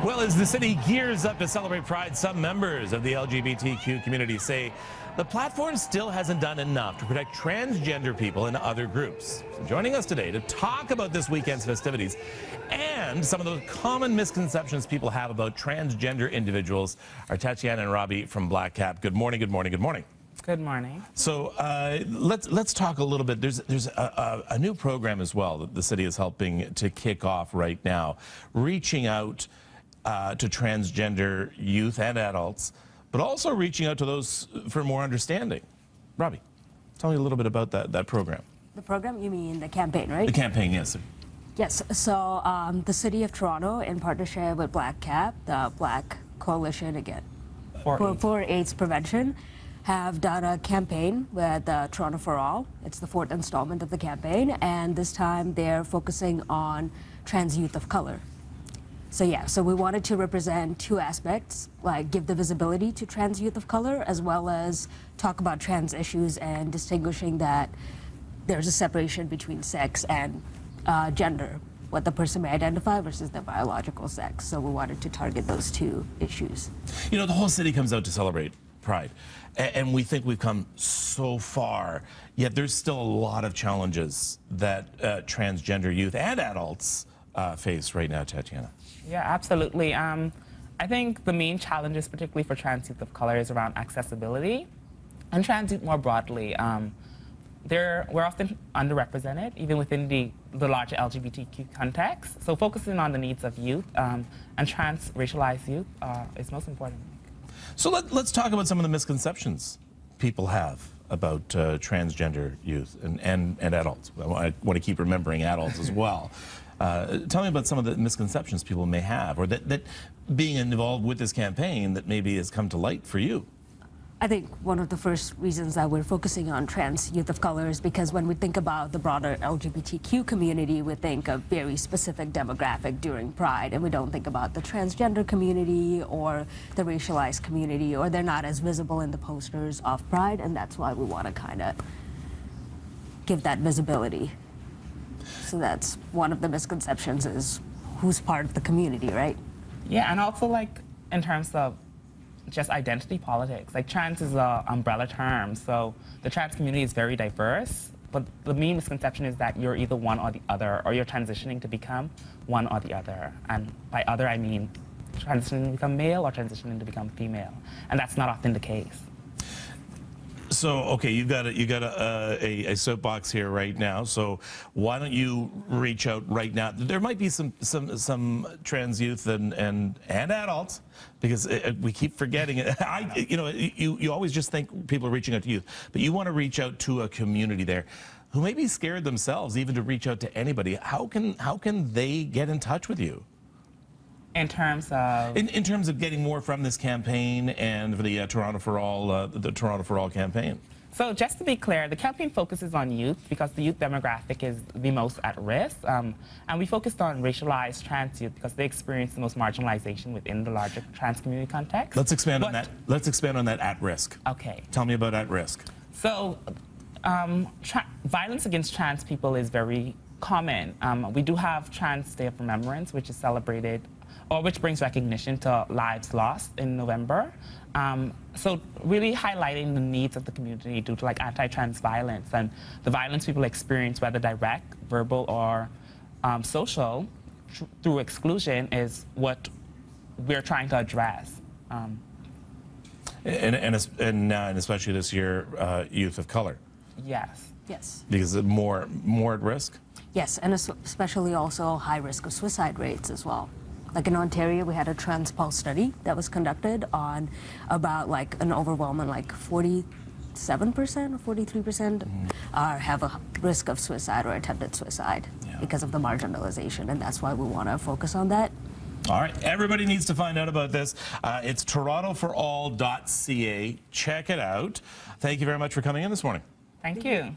Well, as the city gears up to celebrate Pride, some members of the LGBTQ community say the platform still hasn't done enough to protect transgender people and other groups. So joining us today to talk about this weekend's festivities and some of the common misconceptions people have about transgender individuals are Tatiana and Robbie from Black Cap. Good morning, good morning, good morning. Good morning. So let's talk a little bit. There's a new program as well that the city is helping to kick off right now, reaching out to transgender youth and adults, but also reaching out to those for more understanding. Robbie, tell me a little bit about that program. The program, you mean the campaign, right? The campaign, yes. Yes, so the City of Toronto, in partnership with Black Cap, the Black Coalition for AIDS Prevention, have done a campaign with Toronto for All. It's the 4th installment of the campaign, and this time they're focusing on trans youth of color. So yeah, so we wanted to represent two aspects, like give the visibility to trans youth of color, as well as talk about trans issues and distinguishing that there's a separation between sex and gender, what the person may identify versus their biological sex. So we wanted to target those two issues. You know, the whole city comes out to celebrate Pride, and we think we've come so far, yet there's still a lot of challenges that transgender youth and adults face right now, Tatiana. Yeah, absolutely. I think the main challenges, particularly for trans youth of color, is around accessibility, and trans youth more broadly. We're often underrepresented, even within the larger LGBTQ context. So focusing on the needs of youth and trans-racialized youth is most important. So let's talk about some of the misconceptions people have about transgender youth and adults. I want to keep remembering adults as well. Tell me about some of the misconceptions people may have, or that being involved with this campaign that maybe has come to light for you. I think one of the first reasons that we're focusing on trans youth of color is because when we think about the broader LGBTQ community, we think of very specific demographic during Pride, and we don't think about the transgender community or the racialized community, or they're not as visible in the posters of Pride, and that's why we want to kind of give that visibility. So that's one of the misconceptions, is who's part of the community, right? Yeah, and also like in terms of just identity politics, like trans is an umbrella term, so the trans community is very diverse, but the main misconception is that you're either one or the other, or you're transitioning to become one or the other. And by other, I mean transitioning to become male or transitioning to become female, and that's not often the case. So, okay, you got a soapbox here right now. So why don't you reach out right now? There might be some trans youth and adults, because we keep forgetting it. You always just think people are reaching out to youth, but you want to reach out to a community there who may be scared themselves even to reach out to anybody. How can they get in touch with you? In terms of? In terms of getting more from this campaign and for the Toronto for All campaign. So just to be clear, the campaign focuses on youth because the youth demographic is the most at risk. And we focused on racialized trans youth because they experience the most marginalization within the larger trans community context. Let's expand on that. Let's expand on that at risk. Okay. Tell me about at risk. So violence against trans people is very common. We do have Trans Day of Remembrance, which is celebrated, or which brings recognition to lives lost in November. So really highlighting the needs of the community due to like anti-trans violence and the violence people experience, whether direct, verbal, or social, through exclusion, is what we're trying to address. And especially this year, youth of color. Yes. Yes. Because it's more at risk? Yes, and especially also high risk of suicide rates as well. Like in Ontario, we had a trans pulse study that was conducted on about like an overwhelming like 47% or 43% have a risk of suicide or attempted suicide because of the marginalization, and that's why we want to focus on that. All right, everybody needs to find out about this. It's torontoforall.ca. Check it out. Thank you very much for coming in this morning. Thank you.